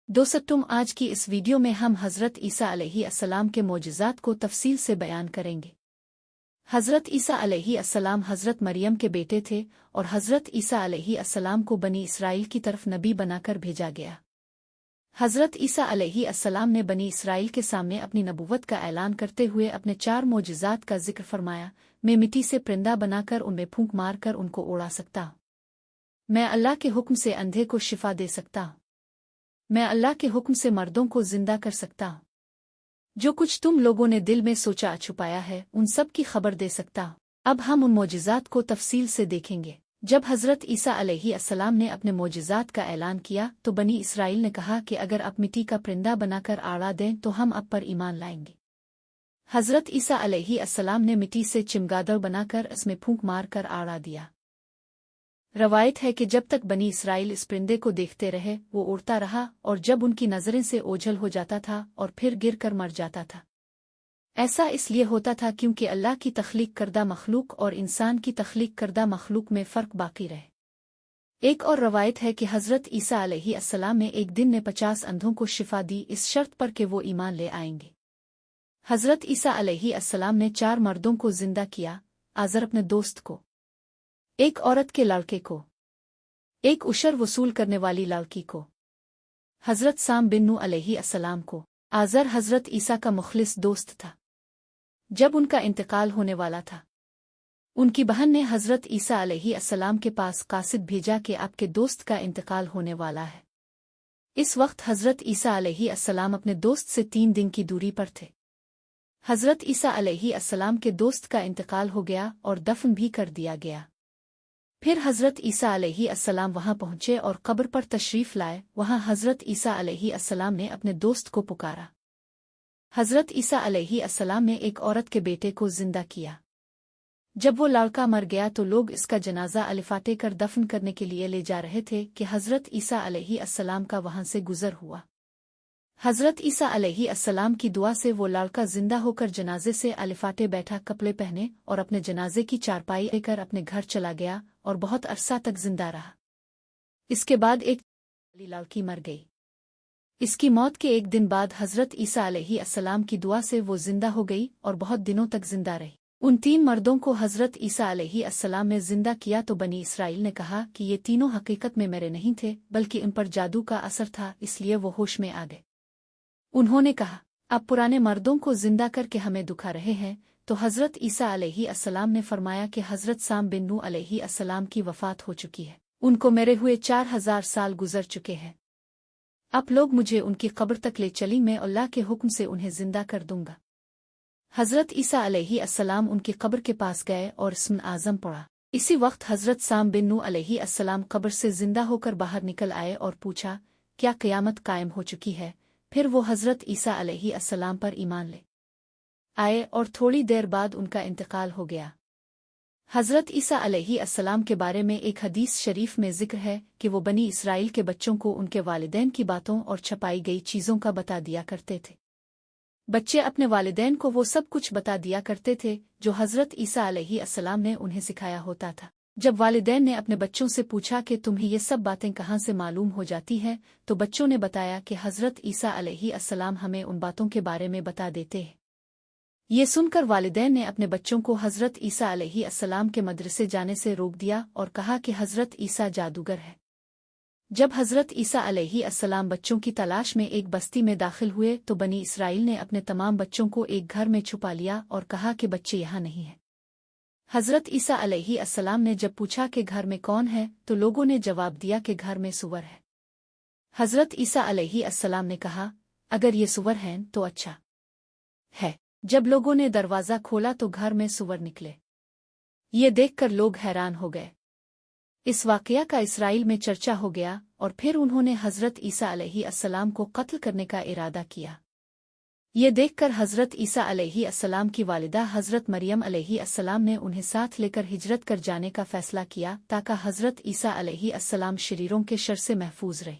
दोस्तों, आज की इस वीडियो में हम हज़रत ईसा अलैहिस्सलाम के मोजज़ात को तफसील से बयान करेंगे। हज़रत ईसा अलैहिस्सलाम हज़रत मरियम के बेटे थे और हज़रत ईसा अलैहिस्सलाम को बनी इसराइल की तरफ नबी बनाकर भेजा गया। हज़रत ईसा अलैहिस्सलाम ने बनी इसराइल के सामने अपनी नबूवत का ऐलान करते हुए अपने 4 मोजज़ात का जिक्र फरमाया। मैं मिट्टी से परिंदा बनाकर उनमें फूंक मारकर उनको उड़ा सकता हूँ। मैं अल्लाह के हुक्म से अंधे को शिफा दे सकता हूँ। मैं अल्लाह के हुक्म से मर्दों को जिंदा कर सकता हूँ। जो कुछ तुम लोगों ने दिल में सोचा छुपाया है उन सब की खबर दे सकता हूँ। अब हम उन मोजिज़ात को तफसील से देखेंगे। जब हज़रत ईसा अलैहिस्सलाम ने अपने मोजिज़ात का ऐलान किया तो बनी इसराइल ने कहा कि अगर आप मिट्टी का परिंदा बनाकर आड़ा दें तो हम अब पर ईमान लाएंगे। हज़रत ईसा अलैहिस्सलाम ने मिट्टी से चिमगादड़ बनाकर इसमें फूंक मार कर आड़ा दिया। रवायत है कि जब तक बनी इसराइल इस परिंदे को देखते रहे वो उड़ता रहा और जब उनकी नज़रें से ओझल हो जाता था और फिर गिर कर मर जाता था। ऐसा इसलिए होता था क्योंकि अल्लाह की तख्लीक करदा मखलूक और इंसान की तख्लीक करदा मखलूक में फ़र्क बाकी रहे। एक और रवायत है कि हज़रत ईसा अलैहिस्सलाम ने एक दिन में 50 अंधों को शिफा दी इस शर्त पर कि वो ईमान ले आएंगे। हज़रत ईसा अलैहिस्सलाम ने 4 मर्दों को जिंदा किया, आज़र अपने दोस्त को, एक औरत के लड़के को, एक उशर वसूल करने वाली लड़की को, हज़रत साम बिन नूह अलैहिस्सलाम को। आज़र हज़रत ईसा का मुखलिस दोस्त था। जब उनका इंतकाल होने वाला था उनकी बहन ने हज़रत ईसा अलैहिस्सलाम के पास कासिद भेजा कि आपके दोस्त का इंतकाल होने वाला है। इस वक्त हज़रत ईसा अलैहिस्सलाम अपने दोस्त से 3 दिन की दूरी पर थे। हज़रत ईसा अलैहिस्सलाम के दोस्त का इंतकाल हो गया और दफन भी कर दिया गया। फिर हज़रत ईसा अलैहिस्सलाम वहां पहुंचे और कब्र पर तशरीफ़ लाए। वहां हज़रत ईसा अलैहिस्सलाम ने अपने दोस्त को पुकारा। हज़रत ईसा अलैहिस्सलाम ने एक औरत के बेटे को जिंदा किया। जब वो लड़का मर गया तो लोग इसका जनाजा अलिफाटे कर दफन करने के लिए ले जा रहे थे कि हज़रत ईसा अलैहिस्सलाम का वहां से गुजर हुआ। हज़रत ईसा अलैहिस्सलाम की दुआ से वो लड़का जिंदा होकर जनाजे से अलिफाटे बैठा, कपड़े पहने और अपने जनाजे की चारपाई लेकर अपने घर चला गया और बहुत अरसा तक जिंदा रहा। इसके बाद एक लड़की मर गई। इसकी मौत के एक दिन बाद हज़रत ईसा अलैहिस्सलाम की दुआ से वो जिंदा हो गई और बहुत दिनों तक जिंदा रही। उन 3 मर्दों को हज़रत ईसा अलैहिस्सलाम ने जिंदा किया तो बनी इसराइल ने कहा कि ये तीनों हकीकत में मेरे नहीं थे बल्कि उन पर जादू का असर था, इसलिए वो होश में आ गए। उन्होंने कहा, अब पुराने मर्दों को जिंदा करके हमें दुखा रहे हैं। तो हज़रत ईसा अलैहिस्सलाम ने फरमाया कि हज़रत साम बिन नूह अलैहिस्सलाम की वफ़ात हो चुकी है, उनको मेरे हुए 4000 साल गुजर चुके हैं। अब लोग मुझे उनकी कब्र तक ले चली, मैं अल्लाह के हुक्म से उन्हें जिंदा कर दूंगा। हज़रत ईसा अलैहिस्सलाम उनकी कब्र के पास गए और इस्म आज़म पढ़ा। इसी वक्त हज़रत साम बिन नूह अलैहिस्सलाम कब्र से जिंदा होकर बाहर निकल आए और पूछा, क्या क़यामत कायम हो चुकी है? फिर वो हज़रत ईसा अलैहिस्सलाम पर ईमान ले आए और थोड़ी देर बाद उनका इंतकाल हो गया। हज़रत ईसा अलैहिस्सलाम के बारे में एक हदीस शरीफ में जिक्र है कि वो बनी इसराइल के बच्चों को उनके वालिदैन की बातों और छपाई गई चीज़ों का बता दिया करते थे। बच्चे अपने वालिदैन को वो सब कुछ बता दिया करते थे जो हज़रत ईसा अलैहिस्सलाम ने उन्हें सिखाया होता था। जब वालिदैन ने अपने बच्चों से पूछा कि तुम्हें ये सब बातें कहाँ से मालूम हो जाती हैं, तो बच्चों ने बताया कि हज़रत ईसा अलैहिस्सलाम हमें उन बातों के बारे में बता देते हैं। ये सुनकर वालिदैन ने अपने बच्चों को हज़रत ईसा अलैहिस्सलाम के मदरसे जाने से रोक दिया और कहा कि हज़रत ईसा जादूगर है। जब हज़रत ईसा अलैहिस्सलाम बच्चों की तलाश में एक बस्ती में दाखिल हुए तो बनी इसराइल ने अपने तमाम बच्चों को एक घर में छुपा लिया और कहा कि बच्चे यहाँ नहीं हैं। हज़रत ईसा अलैहिस्सलाम ने जब पूछा कि घर में कौन है तो लोगों ने जवाब दिया कि घर में सूअर है। हज़रत ईसा अलैहिस्सलाम ने कहा, अगर ये सूअर हैं तो अच्छा है। जब लोगों ने दरवाज़ा खोला तो घर में सूअर निकले। ये देखकर लोग हैरान हो गए। इस वाक़या का इसराइल में चर्चा हो गया और फिर उन्होंने हज़रत ईसा अलैहिस्सलाम को कत्ल करने का इरादा किया। ये देखकर हज़रत ईसा अलैहिस्सलाम की वालिदा हज़रत मरियम अलैहिस्सलाम ने उन्हें साथ लेकर हिजरत कर जाने का फ़ैसला किया ताकि हज़रत ईसा अलैहिस्सलाम शरीरों के शर से महफूज रहे।